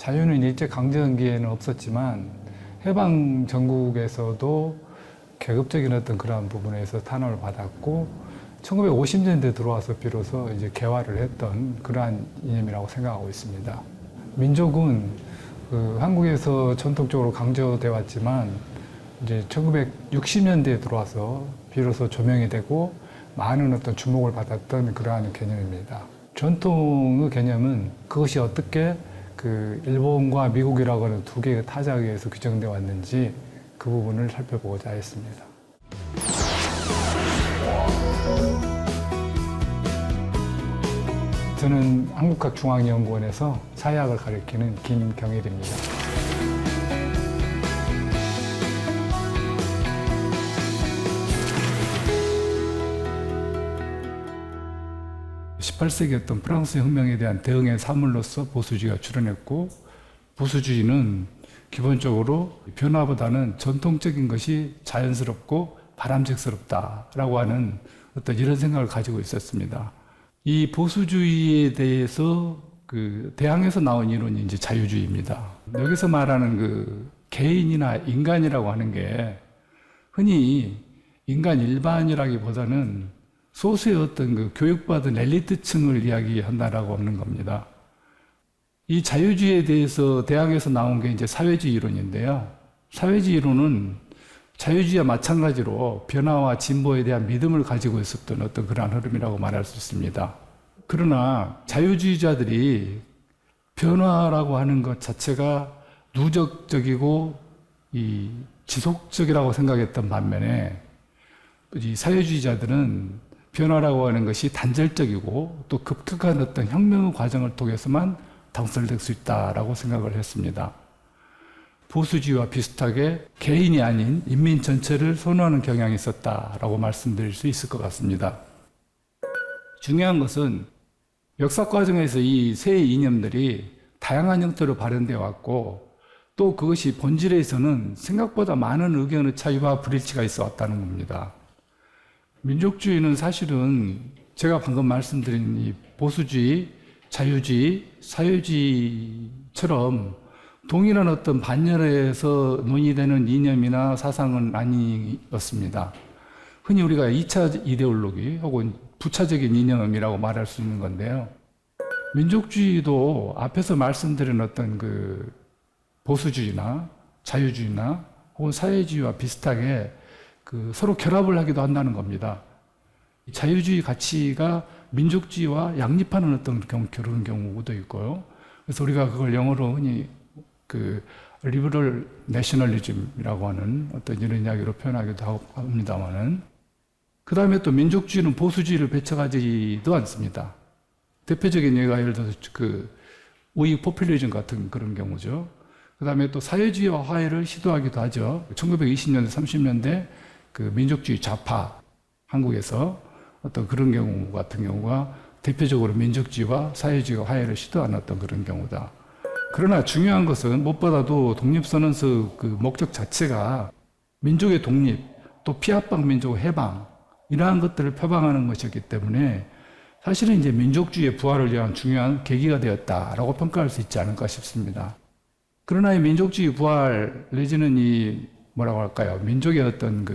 자유는 일제 강점기에는 없었지만 해방 전국에서도 계급적인 어떤 그러한 부분에서 탄압을 받았고 1950년대 들어와서 비로소 이제 개화를 했던 그러한 이념이라고 생각하고 있습니다. 민족은 한국에서 전통적으로 강조돼 왔지만 이제 1960년대에 들어와서 비로소 조명이 되고 많은 어떤 주목을 받았던 그러한 개념입니다. 전통의 개념은 그것이 어떻게 일본과 미국이라고 하는 두 개의 타자에 의해서 규정되어 왔는지 그 부분을 살펴보고자 했습니다. 저는 한국학중앙연구원에서 사회학을 가르치는 김경일입니다. 18세기 어떤 프랑스 혁명에 대한 대응의 사물로서 보수주의가 출현했고, 보수주의는 기본적으로 변화보다는 전통적인 것이 자연스럽고 바람직스럽다라고 하는 어떤 이런 생각을 가지고 있었습니다. 이 보수주의에 대해서 대항에서 나온 이론이 이제 자유주의입니다. 여기서 말하는 개인이나 인간이라고 하는 게 흔히 인간 일반이라기보다는 소수의 어떤 교육받은 엘리트층을 이야기한다라고 하는 겁니다. 이 자유주의에 대해서 대항에서 나온 게 이제 사회주의 이론인데요. 사회주의 이론은 자유주의와 마찬가지로 변화와 진보에 대한 믿음을 가지고 있었던 어떤 그러한 흐름이라고 말할 수 있습니다. 그러나 자유주의자들이 변화라고 하는 것 자체가 누적적이고 지속적이라고 생각했던 반면에 이 사회주의자들은 변화라고 하는 것이 단절적이고 또 급격한 어떤 혁명의 과정을 통해서만 당설될 수 있다라고 생각을 했습니다. 보수주의와 비슷하게 개인이 아닌 인민 전체를 선호하는 경향이 있었다라고 말씀드릴 수 있을 것 같습니다. 중요한 것은 역사 과정에서 이 세 이념들이 다양한 형태로 발현되어 왔고 또 그것이 본질에서는 생각보다 많은 의견의 차이와 불일치가 있어 왔다는 겁니다. 민족주의는 사실은 제가 방금 말씀드린 이 보수주의, 자유주의, 사회주의처럼 동일한 어떤 반열에서 논의되는 이념이나 사상은 아니었습니다. 흔히 우리가 2차 이데올로기 혹은 부차적인 이념이라고 말할 수 있는 건데요. 민족주의도 앞에서 말씀드린 어떤 보수주의나 자유주의나 혹은 사회주의와 비슷하게 서로 결합을 하기도 한다는 겁니다. 자유주의 가치가 민족주의와 양립하는 어떤 그런 경우도 있고요. 그래서 우리가 그걸 영어로 흔히 리버럴 내셔널리즘이라고 하는 어떤 이런 이야기로 표현하기도 합니다만은 그 다음에 또 민족주의는 보수주의를 배척하지도 않습니다. 대표적인 예가 예를 들어서 우익 포퓰리즘 같은 그런 경우죠. 그 다음에 또 사회주의와 화해를 시도하기도 하죠. 1920년대, 30년대 민족주의 좌파 한국에서 어떤 그런 경우 같은 경우가 대표적으로 민족주의와 사회주의와 화해를 시도하는 어떤 그런 경우다. 그러나 중요한 것은 무엇보다도 독립선언서 목적 자체가 민족의 독립, 또 피압방 민족 해방 이러한 것들을 표방하는 것이었기 때문에 사실은 이제 민족주의의 부활을 위한 중요한 계기가 되었다라고 평가할 수 있지 않을까 싶습니다. 그러나 이 민족주의 부활 내지는 뭐라고 할까요? 민족의 어떤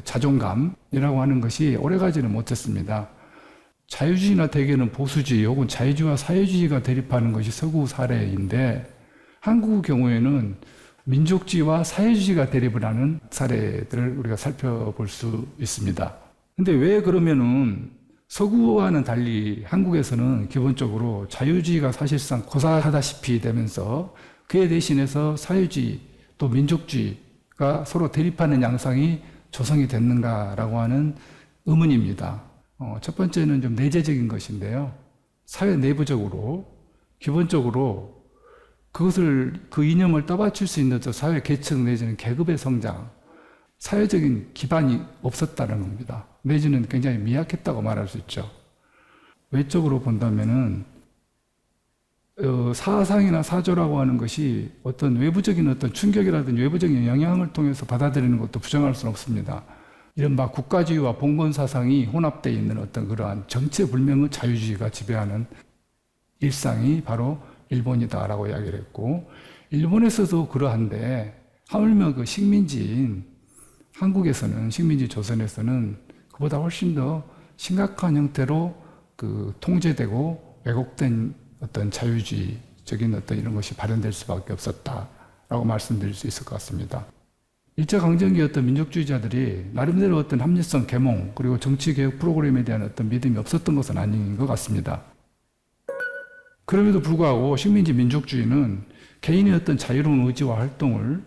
자존감이라고 하는 것이 오래가지는 못했습니다. 자유주의나 대개는 보수주의 혹은 자유주의와 사회주의가 대립하는 것이 서구 사례인데 한국의 경우에는 민족주의와 사회주의가 대립을 하는 사례들을 우리가 살펴볼 수 있습니다. 근데 왜 그러면은 서구와는 달리 한국에서는 기본적으로 자유주의가 사실상 고사하다시피 되면서 그에 대신해서 사회주의 또 민족주의가 서로 대립하는 양상이 조성이 됐는가라고 하는 의문입니다. 첫 번째는 좀 내재적인 것인데요. 사회 내부적으로 기본적으로 그 이념을 떠받칠 수 있는 사회 계층 내지는 계급의 성장, 사회적인 기반이 없었다는 겁니다. 내지는 굉장히 미약했다고 말할 수 있죠. 외적으로 본다면은 사상이나 사조라고 하는 것이 어떤 외부적인 어떤 충격이라든지 외부적인 영향을 통해서 받아들이는 것도 부정할 수는 없습니다. 이른바 국가주의와 봉건 사상이 혼합되어 있는 어떤 그러한 정체불명의 자유주의가 지배하는 일상이 바로 일본이다라고 이야기를 했고, 일본에서도 그러한데 하물며 그 식민지인 한국에서는, 식민지 조선에서는 그보다 훨씬 더 심각한 형태로 그 통제되고 왜곡된 어떤 자유주의적인 어떤 이런 것이 발현될 수밖에 없었다라고 말씀드릴 수 있을 것 같습니다. 일제강점기 어떤 민족주의자들이 나름대로 어떤 합리성 계몽 그리고 정치개혁 프로그램에 대한 어떤 믿음이 없었던 것은 아닌 것 같습니다. 그럼에도 불구하고 식민지 민족주의는 개인의 어떤 자유로운 의지와 활동을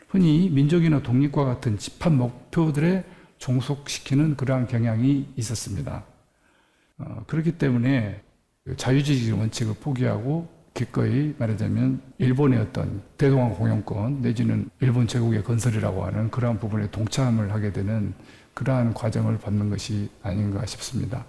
흔히 민족이나 독립과 같은 집합 목표들에 종속시키는 그러한 경향이 있었습니다. 그렇기 때문에 자유주의 원칙을 포기하고 기꺼이 말하자면 일본의 어떤 대동아 공영권 내지는 일본 제국의 건설이라고 하는 그러한 부분에 동참을 하게 되는 그러한 과정을 밟는 것이 아닌가 싶습니다.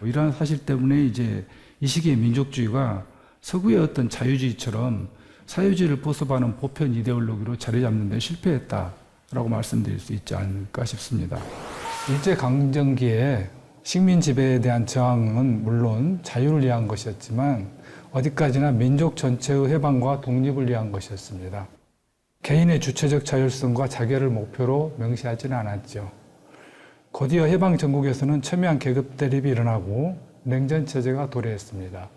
이러한 사실 때문에 이제 이 시기의 민족주의가 서구의 어떤 자유주의처럼 사회주의를 보습하는 보편 이데올로기로 자리 잡는 데 실패했다라고 말씀드릴 수 있지 않을까 싶습니다. 일제강점기에 식민 지배에 대한 저항은 물론 자유를 위한 것이었지만 어디까지나 민족 전체의 해방과 독립을 위한 것이었습니다. 개인의 주체적 자율성과 자결을 목표로 명시하지는 않았죠. 곧이어 해방 전국에서는 첨예한 계급 대립이 일어나고 냉전 체제가 도래했습니다.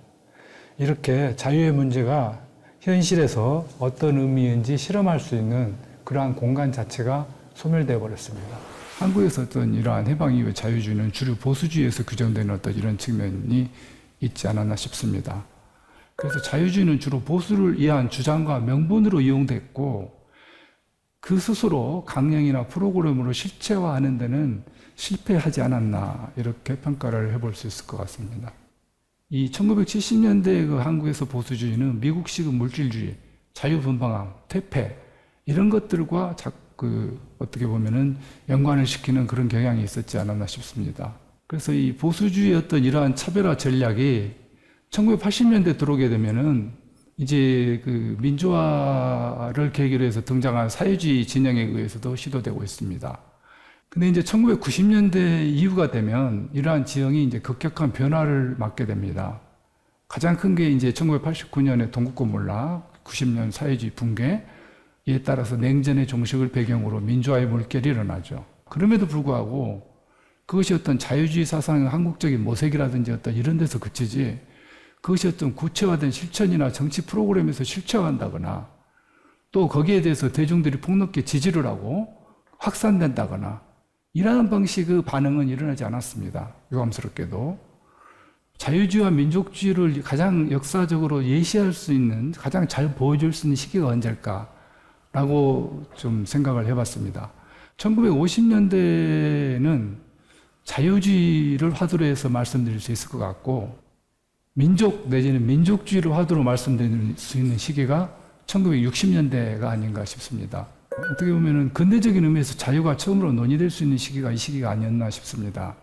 이렇게 자유의 문제가 현실에서 어떤 의미인지 실험할 수 있는 그러한 공간 자체가 소멸되어 버렸습니다. 한국에서 어떤 이러한 해방 이후의 자유주의는 주류 보수주의에서 규정되는 어떤 이런 측면이 있지 않았나 싶습니다. 그래서 자유주의는 주로 보수를 위한 주장과 명분으로 이용됐고 그 스스로 강령이나 프로그램으로 실체화하는 데는 실패하지 않았나 이렇게 평가를 해볼 수 있을 것 같습니다. 이 1970년대 그 한국에서 보수주의는 미국식 물질주의, 자유분방함, 퇴폐 이런 것들과 어떻게 보면은 연관을 시키는 그런 경향이 있었지 않았나 싶습니다. 그래서 이 보수주의의 어떤 이러한 차별화 전략이 1980년대 들어오게 되면은 이제 그 민주화를 계기로 해서 등장한 사회주의 진영에 의해서도 시도되고 있습니다. 근데 이제 1990년대 이후가 되면 이러한 지형이 이제 급격한 변화를 맞게 됩니다. 가장 큰 게 이제 1989년의 동국권 몰락, 90년 사회주의 붕괴, 이에 따라서 냉전의 종식을 배경으로 민주화의 물결이 일어나죠. 그럼에도 불구하고 그것이 어떤 자유주의 사상의 한국적인 모색이라든지 어떤 이런 데서 그치지 그것이 어떤 구체화된 실천이나 정치 프로그램에서 실체화한다거나 또 거기에 대해서 대중들이 폭넓게 지지를 하고 확산된다거나 이러한 방식의 반응은 일어나지 않았습니다. 유감스럽게도. 자유주의와 민족주의를 가장 역사적으로 예시할 수 있는, 가장 잘 보여줄 수 있는 시기가 언제일까라고 좀 생각을 해봤습니다. 1950년대는 자유주의를 화두로 해서 말씀드릴 수 있을 것 같고 민족 내지는 민족주의를 화두로 말씀드릴 수 있는 시기가 1960년대가 아닌가 싶습니다. 어떻게 보면 근대적인 의미에서 자유가 처음으로 논의될 수 있는 시기가 이 시기가 아니었나 싶습니다.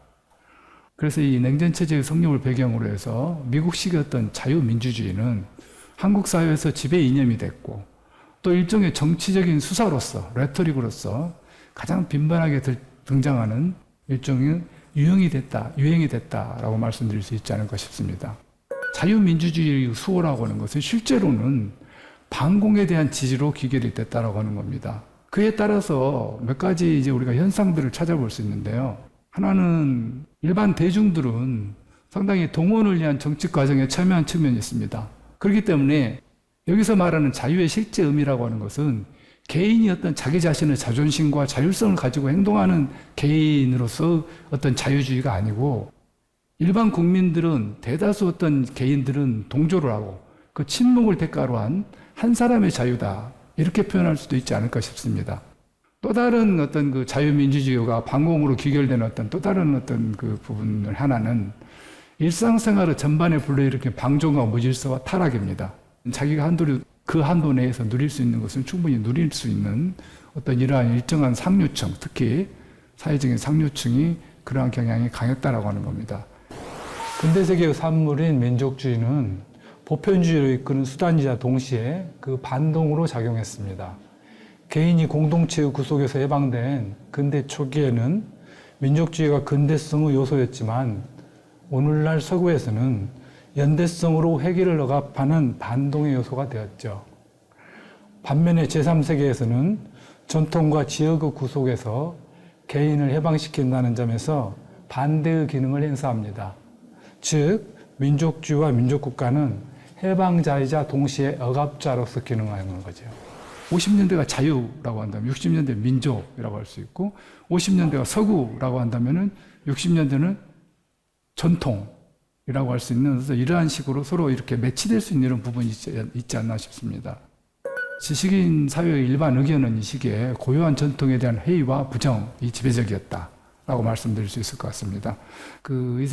그래서 이 냉전체제의 성립을 배경으로 해서 미국식의 어떤 자유민주주의는 한국 사회에서 지배 이념이 됐고 또 일종의 정치적인 수사로서, 레토릭으로서 가장 빈번하게 등장하는 일종의 유행이 됐다라고 말씀드릴 수 있지 않을까 싶습니다. 자유민주주의의 수호라고 하는 것은 실제로는 반공에 대한 지지로 귀결이 됐다라고 하는 겁니다. 그에 따라서 몇 가지 이제 우리가 현상들을 찾아볼 수 있는데요. 하나는 일반 대중들은 상당히 동원을 위한 정치 과정에 참여한 측면이 있습니다. 그렇기 때문에 여기서 말하는 자유의 실제 의미라고 하는 것은 개인이 어떤 자기 자신의 자존심과 자율성을 가지고 행동하는 개인으로서 어떤 자유주의가 아니고 일반 국민들은 대다수 어떤 개인들은 동조를 하고 그 침묵을 대가로 한 사람의 자유다 이렇게 표현할 수도 있지 않을까 싶습니다. 또 다른 어떤 그 자유민주주의가 반공으로 귀결된 어떤 또 다른 어떤 그 부분을 하나는 일상생활의 전반에 불러일으킨 방종과 무질서와 타락입니다. 자기가 그 한도 내에서 누릴 수 있는 것은 충분히 누릴 수 있는 어떤 이러한 일정한 상류층, 특히 사회적인 상류층이 그러한 경향이 강했다라고 하는 겁니다. 근대세계의 산물인 민족주의는 보편주의로 이끄는 수단이자 동시에 그 반동으로 작용했습니다. 개인이 공동체의 구속에서 해방된 근대 초기에는 민족주의가 근대성의 요소였지만 오늘날 서구에서는 연대성으로 회귀를 억압하는 반동의 요소가 되었죠. 반면에 제3세계에서는 전통과 지역의 구속에서 개인을 해방시킨다는 점에서 반대의 기능을 행사합니다. 즉, 민족주의와 민족국가는 해방자이자 동시에 억압자로서 기능하는 거죠. 50년대가 자유라고 한다면 60년대 민족이라고 할 수 있고 50년대가 서구라고 한다면 60년대는 전통이라고 할 수 있는, 그래서 이러한 식으로 서로 이렇게 매치될 수 있는 이런 부분이 있지 않나 싶습니다. 지식인 사회의 일반 의견은 이 시기에 고유한 전통에 대한 회의와 부정이 지배적이었다라고 말씀드릴 수 있을 것 같습니다.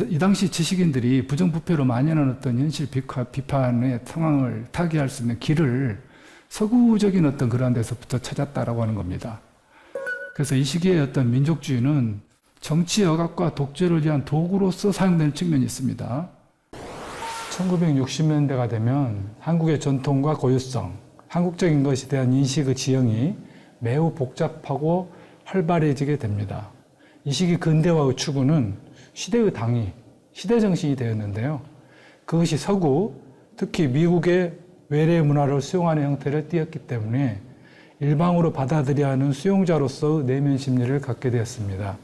이 당시 지식인들이 부정부패로 만연한 어떤 현실 비판의 상황을 타개할 수 있는 길을 서구적인 어떤 그런 데서부터 찾았다라고 하는 겁니다. 그래서 이 시기에 어떤 민족주의는 정치 억압과 독재를 위한 도구로서 사용되는 측면이 있습니다. 1960년대가 되면 한국의 전통과 고유성, 한국적인 것에 대한 인식의 지형이 매우 복잡하고 활발해지게 됩니다. 이 시기 근대화의 추구는 시대의 당위, 시대정신이 되었는데요. 그것이 서구, 특히 미국의 외래 문화를 수용하는 형태를 띠었기 때문에 일방으로 받아들여야 하는 수용자로서의 내면 심리를 갖게 되었습니다.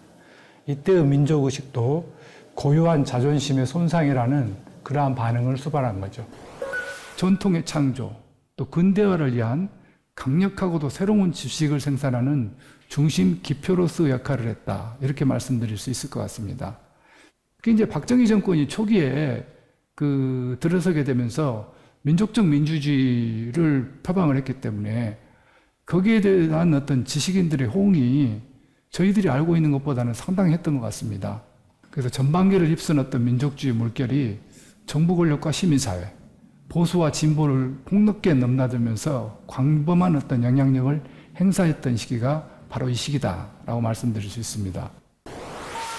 이때의 민족의식도 고유한 자존심의 손상이라는 그러한 반응을 수반한 거죠. 전통의 창조, 또 근대화를 위한 강력하고도 새로운 지식을 생산하는 중심 기표로서 역할을 했다. 이렇게 말씀드릴 수 있을 것 같습니다. 특히 이제 박정희 정권이 초기에 들어서게 되면서 민족적 민주주의를 표방을 했기 때문에 거기에 대한 어떤 지식인들의 호응이 저희들이 알고 있는 것보다는 상당히 했던 것 같습니다. 그래서 전반기를 휩쓴 어떤 민족주의 물결이 정부 권력과 시민사회, 보수와 진보를 폭넓게 넘나들면서 광범한 어떤 영향력을 행사했던 시기가 바로 이 시기다라고 말씀드릴 수 있습니다.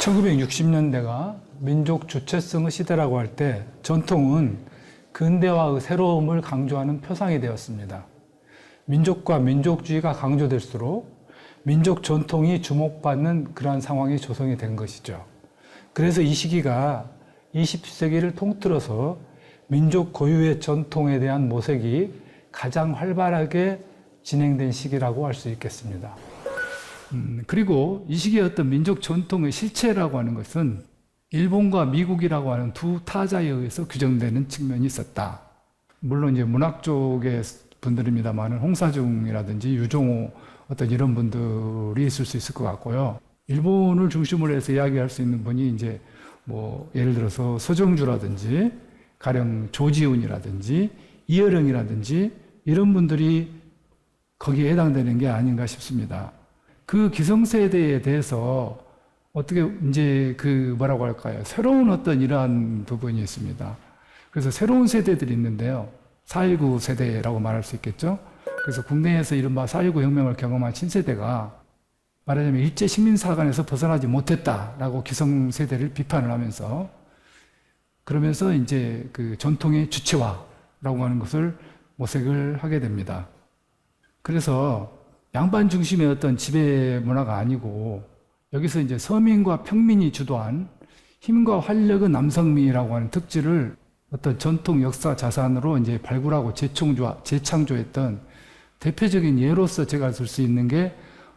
1960년대가 민족 주체성의 시대라고 할 때 전통은 근대화의 새로움을 강조하는 표상이 되었습니다. 민족과 민족주의가 강조될수록 민족 전통이 주목받는 그러한 상황이 조성이 된 것이죠. 그래서 이 시기가 20세기를 통틀어서 민족 고유의 전통에 대한 모색이 가장 활발하게 진행된 시기라고 할 수 있겠습니다. 그리고 이 시기의 어떤 민족 전통의 실체라고 하는 것은 일본과 미국이라고 하는 두 타자에 의해서 규정되는 측면이 있었다. 물론 이제 문학 쪽의 분들입니다만은 홍사중이라든지 유종호 어떤 이런 분들이 있을 수 있을 것 같고요. 일본을 중심으로 해서 이야기할 수 있는 분이 이제 예를 들어서 서정주라든지 가령 조지훈이라든지 이어령이라든지 이런 분들이 거기에 해당되는 게 아닌가 싶습니다. 그 기성세대에 대해서 어떻게 이제 뭐라고 할까요? 새로운 어떤 이러한 부분이 있습니다. 그래서 새로운 세대들이 있는데요. 4.19 세대라고 말할 수 있겠죠? 그래서 국내에서 이른바 4.19 혁명을 경험한 신세대가 말하자면 일제 식민사관에서 벗어나지 못했다라고 기성세대를 비판을 하면서 그러면서 이제 전통의 주체화라고 하는 것을 모색을 하게 됩니다. 그래서 양반 중심의 어떤 지배 문화가 아니고 여기서 이제 서민과 평민이 주도한 힘과 활력의 남성미라고 하는 특질을 어떤 전통 역사 자산으로 이제 발굴하고 재창조했던 대표적인 예로서 제가 들 수 있는 게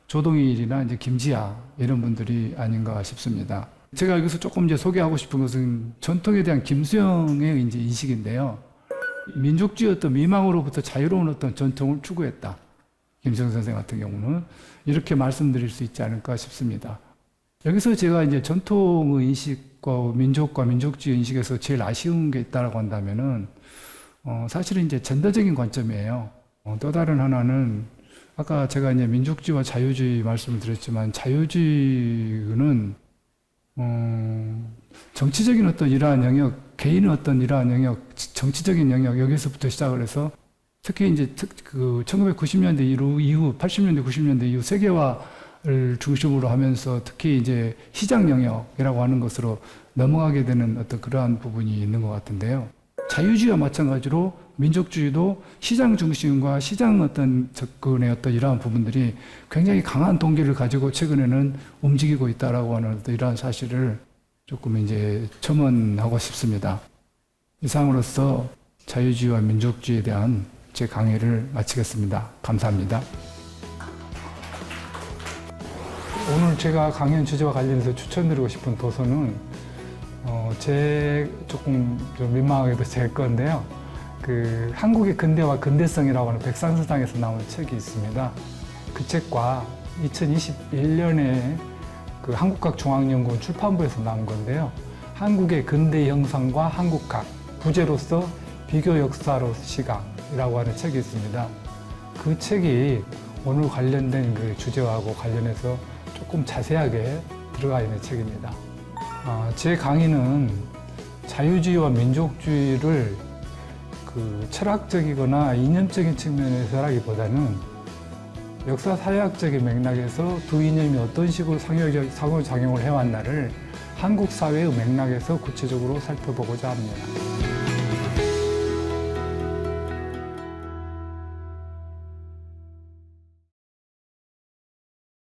조동일이나 이제 김지아 이런 분들이 아닌가 싶습니다. 제가 여기서 조금 이제 소개하고 싶은 것은 전통에 대한 김수영의 이제 인식인데요. 민족주의 어떤 미망으로부터 자유로운 어떤 전통을 추구했다. 김수영 선생 같은 경우는 이렇게 말씀드릴 수 있지 않을까 싶습니다. 여기서 제가 이제 전통의 인식과 민족과 민족주의 인식에서 제일 아쉬운 게 있다고 한다면은 사실은 이제 젠더적인 관점이에요. 또 다른 하나는 아까 제가 이제 민족주의와 자유주의 말씀을 드렸지만 자유주의는 정치적인 어떤 이러한 영역, 개인의 어떤 이러한 영역, 정치적인 영역 여기서부터 시작을 해서 특히 이제 1990년대 이후 80년대, 90년대 이후 세계화를 중심으로 하면서 특히 이제 시장 영역이라고 하는 것으로 넘어가게 되는 어떤 그러한 부분이 있는 것 같은데요. 자유주의와 마찬가지로 민족주의도 시장 중심과 시장 어떤 접근의 어떤 이러한 부분들이 굉장히 강한 동기를 가지고 최근에는 움직이고 있다라고 하는 이러한 사실을 조금 이제 첨언하고 싶습니다. 이상으로서 자유주의와 민족주의에 대한 제 강의를 마치겠습니다. 감사합니다. 오늘 제가 강연 주제와 관련해서 추천드리고 싶은 도서는 제 조금 좀 민망하게도 제 건데요. 그 한국의 근대와 근대성이라고 하는 백상서당에서 나온 책이 있습니다. 그 책과 2021년에 그 한국학중앙연구원 출판부에서 나온 건데요. 한국의 근대 형상과 한국학, 부제로서 비교 역사로 시각이라고 하는 책이 있습니다. 그 책이 오늘 관련된 그 주제하고 관련해서 조금 자세하게 들어가 있는 책입니다. 제 강의는 자유주의와 민족주의를 그 철학적이거나 이념적인 측면에서라기보다는 역사 사회학적인 맥락에서 두 이념이 어떤 식으로 상호작용을 해왔나를 한국 사회의 맥락에서 구체적으로 살펴보고자 합니다.